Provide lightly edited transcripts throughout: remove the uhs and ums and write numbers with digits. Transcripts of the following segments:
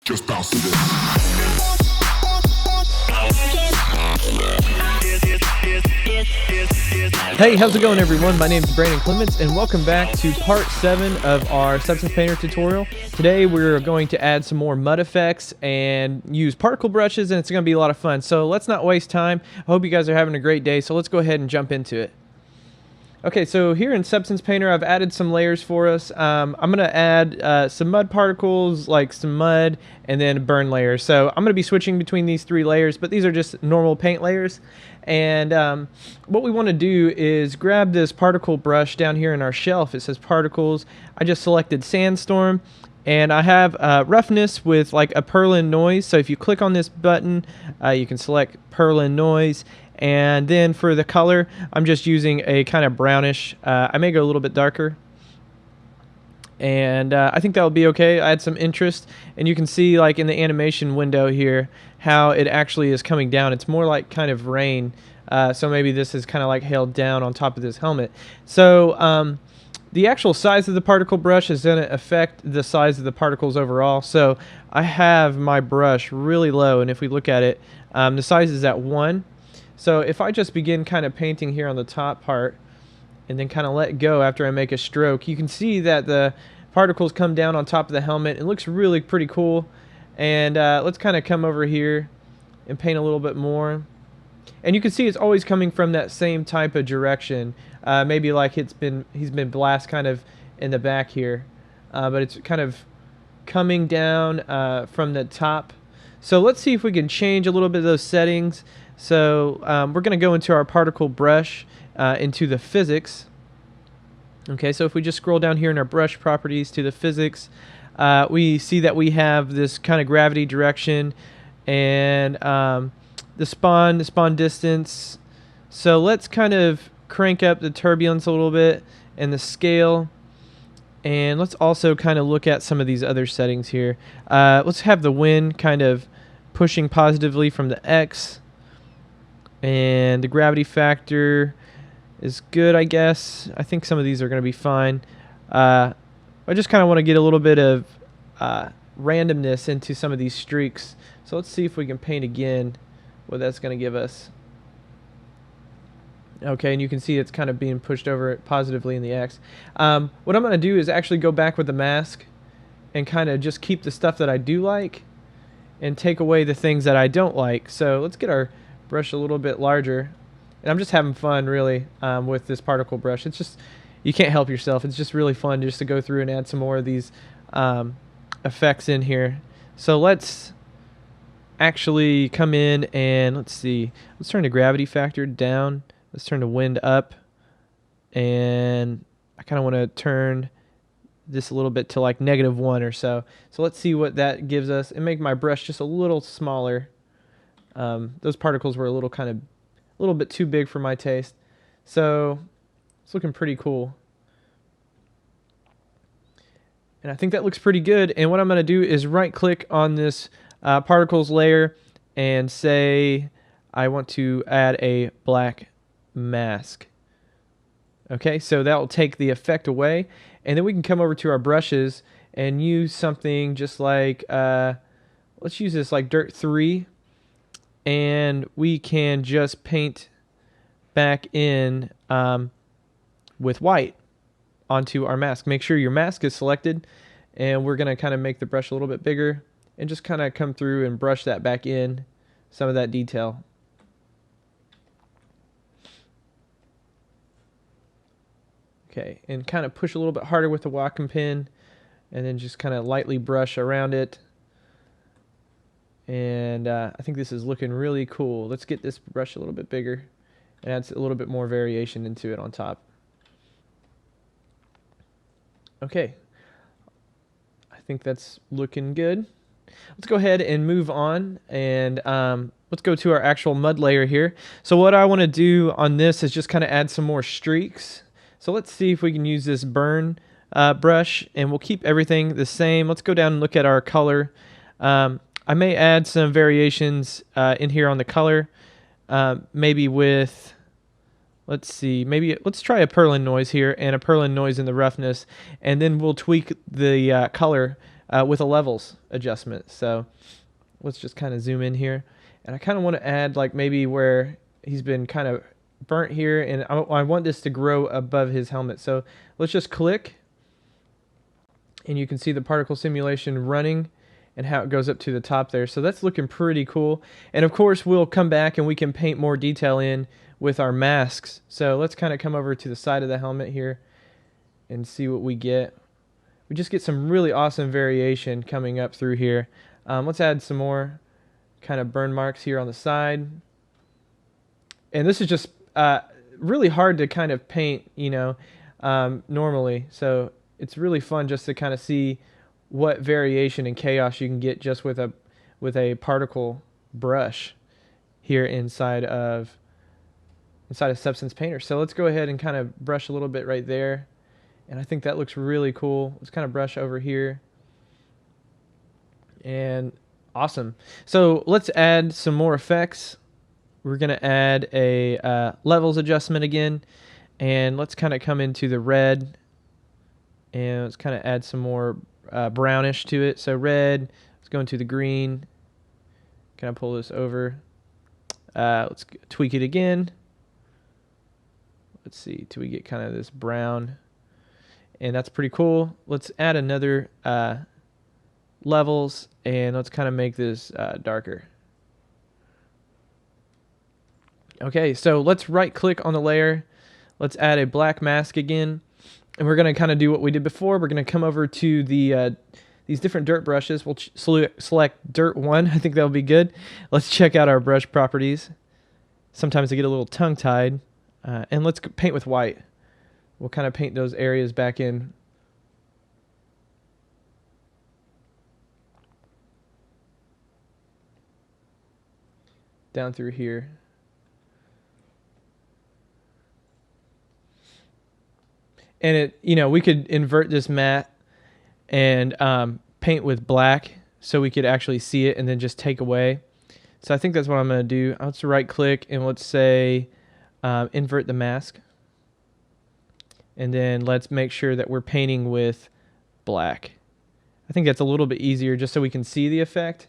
Just bounce to this. Hey, how's it going, everyone? My name is Brandon Clements, and welcome back to part 7 of our Substance Painter tutorial. Today we're going to add some more mud effects and use particle brushes, and it's going to be a lot of fun. So let's not waste time. I hope you guys are having a great day, so let's go ahead and jump into it. Okay, so here in Substance Painter, I've added some layers for us. I'm going to add some mud particles, like some mud, and then a burn layer. So I'm going to be switching between these 3 layers, but these are just normal paint layers. And what we want to do is grab this particle brush down here in our shelf. It says particles. I just selected sandstorm, and I have roughness with like a purlin noise. So if you click on this button, you can select purlin noise. And then for the color, I'm just using a kind of brownish. I may go a little bit darker. And I think that'll be okay. I had some interest. And you can see like in the animation window here how it actually is coming down. It's more like kind of rain. So maybe this is kind of like hailed down on top of this helmet. So the actual size of the particle brush is going to affect the size of the particles overall. So I have my brush really low. And if we look at it, the size is at 1. So if I just begin kind of painting here on the top part and then kind of let go after I make a stroke, you can see that the particles come down on top of the helmet. It looks really pretty cool. And let's kind of come over here and paint a little bit more. And you can see it's always coming from that same type of direction. Maybe like he's been blasted kind of in the back here. But it's kind of coming down from the top. So let's see if we can change a little bit of those settings. So we're going to go into our particle brush, into the physics. Okay, so if we just scroll down here in our brush properties to the physics, we see that we have this kind of gravity direction and the spawn distance. So let's kind of crank up the turbulence a little bit and the scale. And let's also kind of look at some of these other settings here. Let's have the wind kind of pushing positively from the X. And the gravity factor is good, I guess. I think some of these are going to be fine. I just kind of want to get a little bit of randomness into some of these streaks. So let's see if we can paint again what that's going to give us. Okay, and you can see it's kind of being pushed over positively in the X. What I'm going to do is actually go back with the mask and kind of just keep the stuff that I do like and take away the things that I don't like. So let's get our brush a little bit larger, and I'm just having fun really with this particle brush. It's just, you can't help yourself. It's just really fun just to go through and add some more of these effects in here. So let's actually come in and let's see, let's turn the gravity factor down, let's turn the wind up, and I kind of want to turn this a little bit to like -1 or so. So let's see what that gives us and make my brush just a little smaller. Those particles were a little bit too big for my taste. So it's looking pretty cool. And I think that looks pretty good. And what I'm going to do is right click on this particles layer and say I want to add a black mask. Okay, so that will take the effect away. And then we can come over to our brushes and use something just like, let's use this like Dirt 3. And we can just paint back in with white onto our mask. Make sure your mask is selected, and we're going to kind of make the brush a little bit bigger and just kind of come through and brush that back in, some of that detail. Okay, and kind of push a little bit harder with the Wacom pen, and then just kind of lightly brush around it. And I think this is looking really cool. Let's get this brush a little bit bigger and add a little bit more variation into it on top. Okay, I think that's looking good. Let's go ahead and move on, and let's go to our actual mud layer here. So what I want to do on this is just kind of add some more streaks. So let's see if we can use this burn brush, and we'll keep everything the same. Let's go down and look at our color. I may add some variations in here on the color, maybe with, let's see, let's try a purlin noise here and a purlin noise in the roughness, and then we'll tweak the color with a levels adjustment. So let's just kind of zoom in here. And I kind of want to add like maybe where he's been kind of burnt here, and I want this to grow above his helmet. So let's just click, and you can see the particle simulation running and how it goes up to the top there. So that's looking pretty cool. And of course we'll come back and we can paint more detail in with our masks. So let's kind of come over to the side of the helmet here and see what we get. We just get some really awesome variation coming up through here. Let's add some more kind of burn marks here on the side. And this is just really hard to kind of paint, normally. So it's really fun just to kind of see what variation and chaos you can get just with a particle brush here inside of Substance Painter. So let's go ahead and kind of brush a little bit right there. And I think that looks really cool. Let's kind of brush over here. And awesome. So let's add some more effects. We're going to add a levels adjustment again. And let's kind of come into the red. And let's kind of add some more brownish to it. So red, let's go into the green. Kind of pull this over. Let's tweak it again. Let's see, till we get kind of this brown. And that's pretty cool. Let's add another levels, and let's kind of make this darker. Okay, so let's right click on the layer. Let's add a black mask again. And we're going to kind of do what we did before. We're going to come over to the these different dirt brushes. We'll select dirt 1. I think that'll be good. Let's check out our brush properties. Sometimes I get a little tongue-tied. And let's paint with white. We'll kind of paint those areas back in. Down through here. And we could invert this matte and paint with black so we could actually see it and then just take away. So I think that's what I'm going to do. Let's right click and let's say invert the mask. And then let's make sure that we're painting with black. I think that's a little bit easier just so we can see the effect.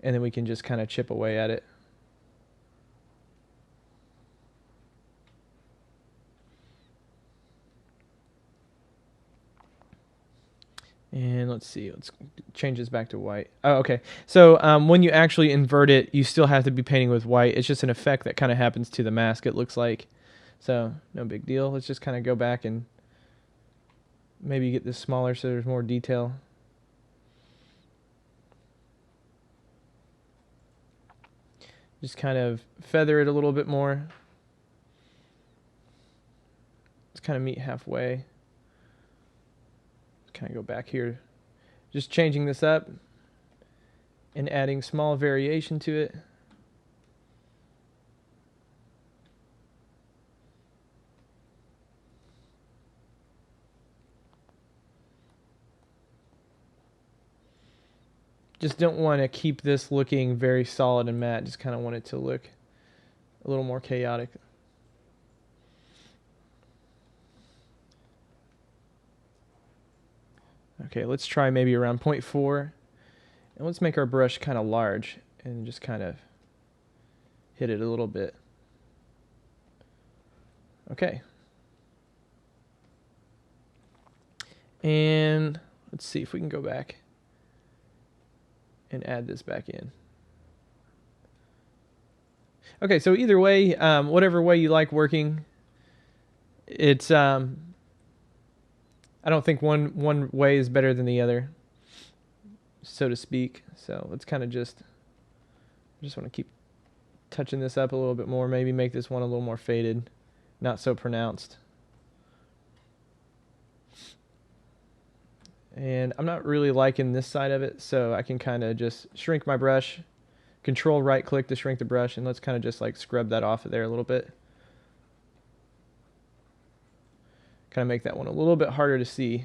And then we can just kind of chip away at it. And let's see, let's change this back to white. Oh, okay. So when you actually invert it, you still have to be painting with white. It's just an effect that kind of happens to the mask, it looks like. So no big deal. Let's just kind of go back and maybe get this smaller so there's more detail. Just kind of feather it a little bit more. Let's kind of meet halfway. Kind of go back here, just changing this up and adding small variation to it. Just don't want to keep this looking very solid and matte, just kind of want it to look a little more chaotic. Okay, let's try maybe around 0.4. And let's make our brush kind of large and just kind of hit it a little bit. Okay. And let's see if we can go back and add this back in. Okay, so either way, whatever way you like working, it's I don't think one way is better than the other, so to speak. So let's kind of just want to keep touching this up a little bit more. Maybe make this one a little more faded, not so pronounced. And I'm not really liking this side of it, so I can kind of just shrink my brush, control right click to shrink the brush, and let's kind of just like scrub that off of there a little bit. Kind of make that one a little bit harder to see.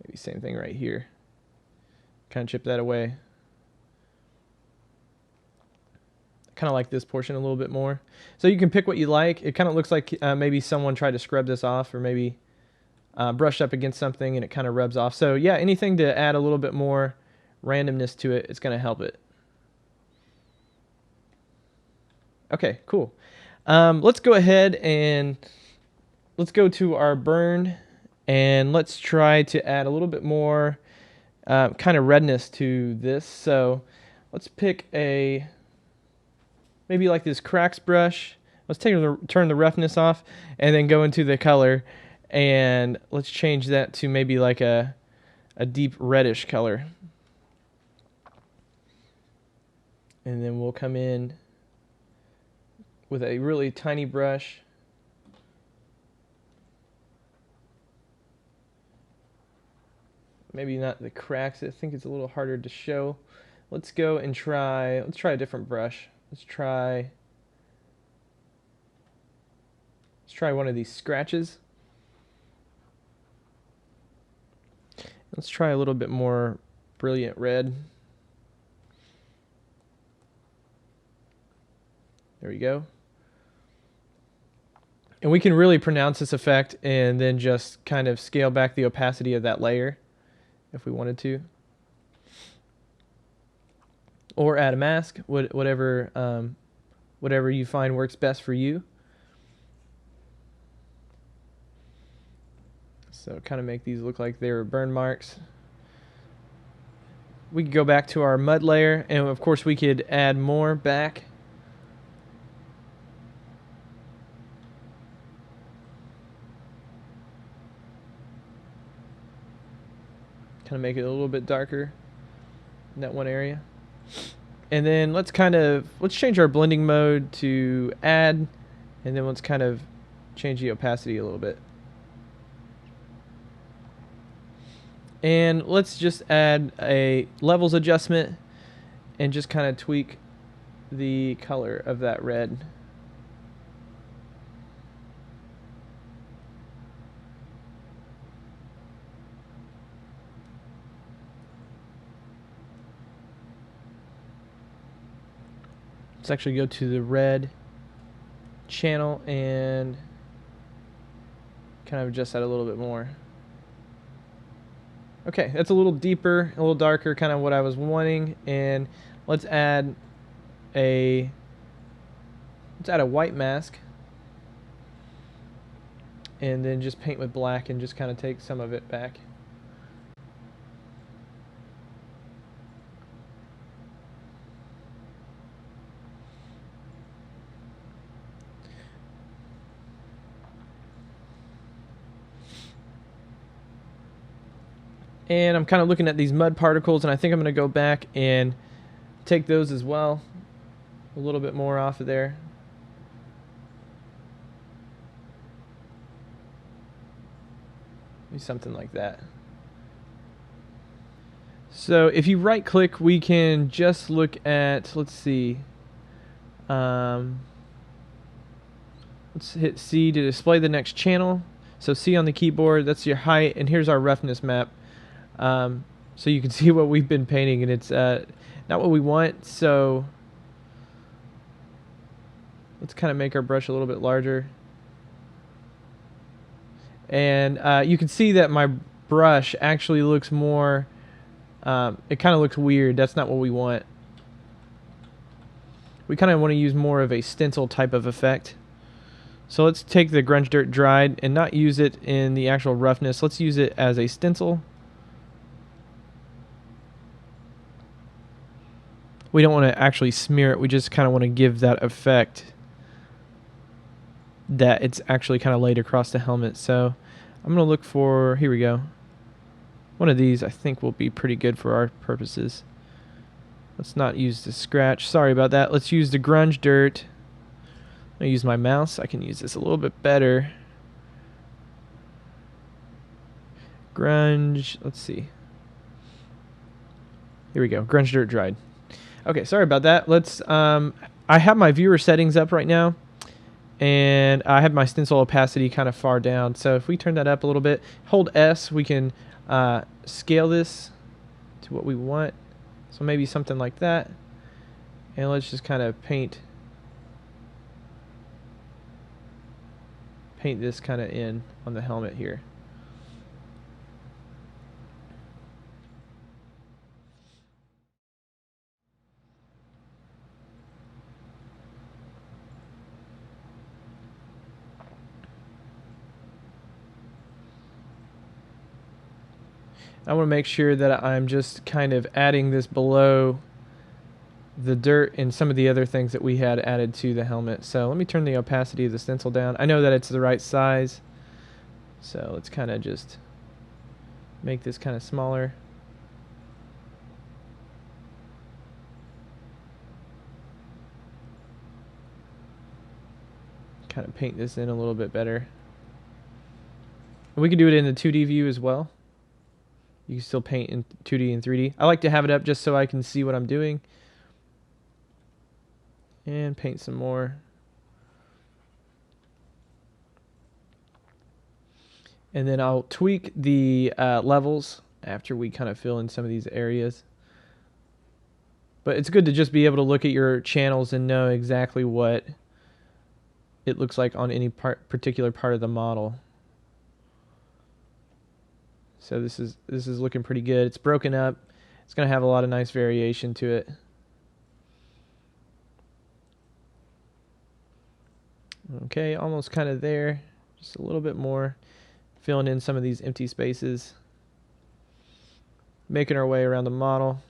Maybe same thing right here. Kind of chip that away. I kind of like this portion a little bit more. So you can pick what you like. It kind of looks like maybe someone tried to scrub this off, or maybe brushed up against something and it kind of rubs off. So yeah, anything to add a little bit more randomness to it, it's going to help it. Okay, cool. Let's go ahead and let's go to our burn, and let's try to add a little bit more kind of redness to this. So let's pick a, maybe like this cracks brush. Let's turn the roughness off and then go into the color, and let's change that to maybe like a deep reddish color. And then we'll come in with a really tiny brush. Maybe not the cracks. I think it's a little harder to show. Let's go and let's try a different brush. Let's try one of these scratches. Let's try a little bit more brilliant red. There we go. And we can really pronounce this effect and then just kind of scale back the opacity of that layer if we wanted to. Or add a mask, whatever you find works best for you. So kind of make these look like they were burn marks. We could go back to our mud layer, and of course we could add more back. Kind of make it a little bit darker in that one area. And then let's change our blending mode to add, and then let's kind of change the opacity a little bit. And let's just add a levels adjustment and just kind of tweak the color of that red. Let's actually go to the red channel and kind of adjust that a little bit more. Okay, that's a little deeper, a little darker, kind of what I was wanting. And let's add a white mask, and then just paint with black and just kind of take some of it back. And I'm kind of looking at these mud particles, and I think I'm going to go back and take those as well. A little bit more off of there. Maybe something like that. So if you right click, we can just look at, let's see. Let's hit C to display the next channel. So C on the keyboard, that's your height, and here's our roughness map. So you can see what we've been painting, and it's not what we want. So let's kind of make our brush a little bit larger. And you can see that my brush actually looks more, it kind of looks weird. That's not what we want. We kind of want to use more of a stencil type of effect. So let's take the grunge dirt dried and not use it in the actual roughness. Let's use it as a stencil. We don't want to actually smear it. We just kind of want to give that effect that it's actually kind of laid across the helmet. So I'm going to look for, here we go. One of these I think will be pretty good for our purposes. Let's not use the scratch. Sorry about that. Let's use the grunge dirt. I'm going to use my mouse. I can use this a little bit better. Grunge, let's see. Here we go. Grunge dirt dried. Okay, sorry about that. Let's, I have my viewer settings up right now, and I have my stencil opacity kind of far down. So if we turn that up a little bit, hold S, we can scale this to what we want. So maybe something like that. And let's just kind of paint this kind of in on the helmet here. I want to make sure that I'm just kind of adding this below the dirt and some of the other things that we had added to the helmet. So let me turn the opacity of the stencil down. I know that it's the right size, so let's kind of just make this kind of smaller. Kind of paint this in a little bit better. And we can do it in the 2D view as well. You can still paint in 2D and 3D. I like to have it up just so I can see what I'm doing. And paint some more. And then I'll tweak the levels after we kind of fill in some of these areas. But it's good to just be able to look at your channels and know exactly what it looks like on any particular part of the model. So this is looking pretty good. It's broken up. It's going to have a lot of nice variation to it. Okay, almost kind of there. Just a little bit more. Filling in some of these empty spaces. Making our way around the model.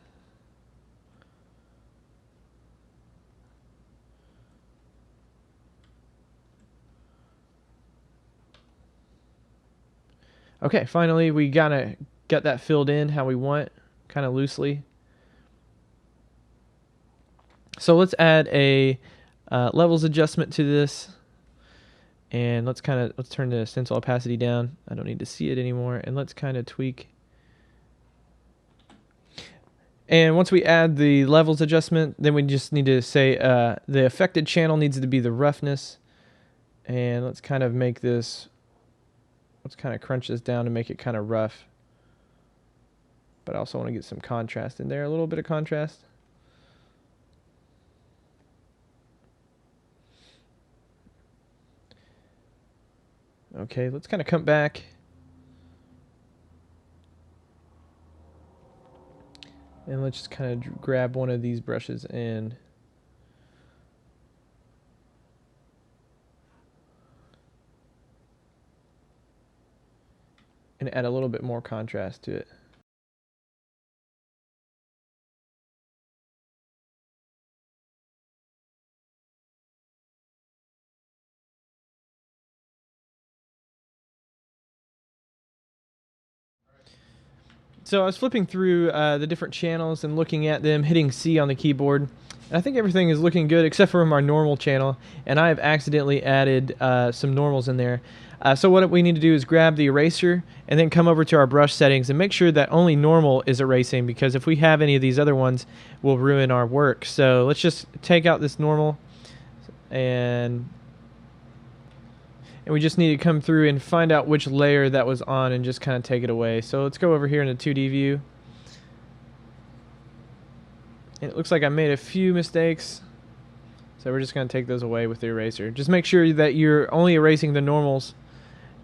Okay, finally we gotta get that filled in how we want, kind of loosely. So let's add a levels adjustment to this, and let's turn the stencil opacity down. I don't need to see it anymore, and let's kind of tweak. And once we add the levels adjustment, then we just need to say the affected channel needs to be the roughness, and let's kind of make this. Let's kind of crunch this down to make it kind of rough. But I also want to get some contrast in there, a little bit of contrast. Okay, let's kind of come back. And let's just kind of grab one of these brushes and add a little bit more contrast to it. So I was flipping through the different channels and looking at them, hitting C on the keyboard. And I think everything is looking good except for our normal channel. And I have accidentally added some normals in there. So what we need to do is grab the eraser and then come over to our brush settings and make sure that only normal is erasing, because if we have any of these other ones, we'll ruin our work. So let's just take out this normal, and we just need to come through and find out which layer that was on and just kind of take it away. So let's go over here in the 2D view. And it looks like I made a few mistakes, so we're just going to take those away with the eraser. Just make sure that you're only erasing the normals,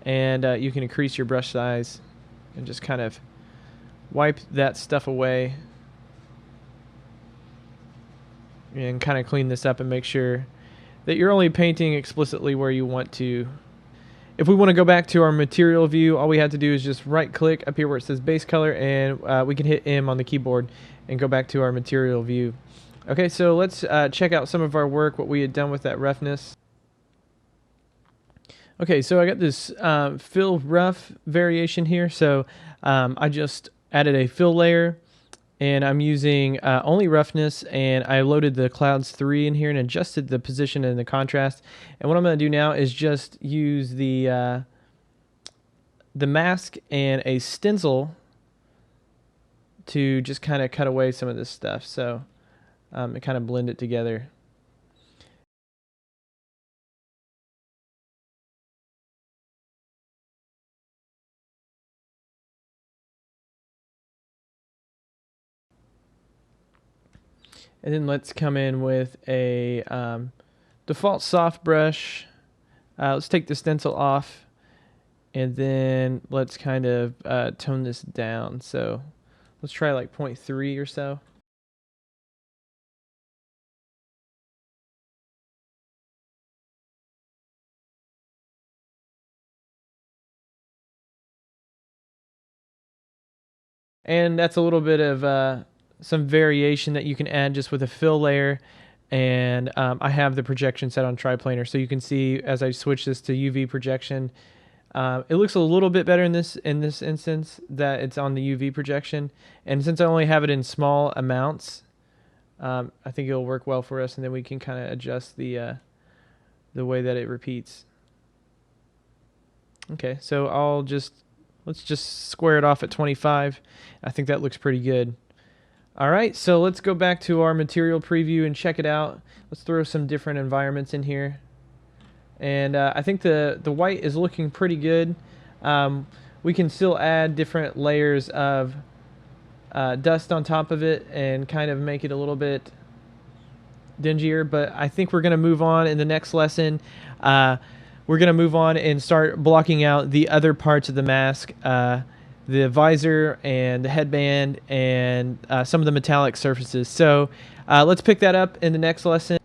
and you can increase your brush size and just kind of wipe that stuff away and kind of clean this up and make sure that you're only painting explicitly where you want to. If we want to go back to our material view, all we have to do is just right click up here where it says base color, and we can hit M on the keyboard and go back to our material view. Okay, so let's check out some of our work, what we had done with that roughness. Okay, so I got this fill rough variation here. So I just added a fill layer, and I'm using only roughness, and I loaded the clouds 3 in here and adjusted the position and the contrast. And what I'm going to do now is just use the mask and a stencil to just kind of cut away some of this stuff. So and kind of blend it together. And then let's come in with a default soft brush. Let's take the stencil off, and then let's kind of tone this down. So let's try like 0.3 or so. And that's a little bit of some variation that you can add just with a fill layer. And I have the projection set on triplanar, so you can see as I switch this to UV projection, it looks a little bit better in this instance that it's on the UV projection. And since I only have it in small amounts, I think it'll work well for us, and then we can kind of adjust the way that it repeats. Okay, so let's just square it off at 25. I think that looks pretty good. All right, so let's go back to our material preview and check it out. Let's throw some different environments in here. And I think the white is looking pretty good. We can still add different layers of dust on top of it and kind of make it a little bit dingier, but I think we're going to move on in the next lesson. We're going to move on and start blocking out the other parts of the mask, the visor and the headband and some of the metallic surfaces. So let's pick that up in the next lesson.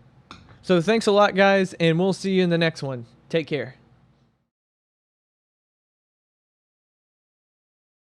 So thanks a lot, guys, and we'll see you in the next one. Take care.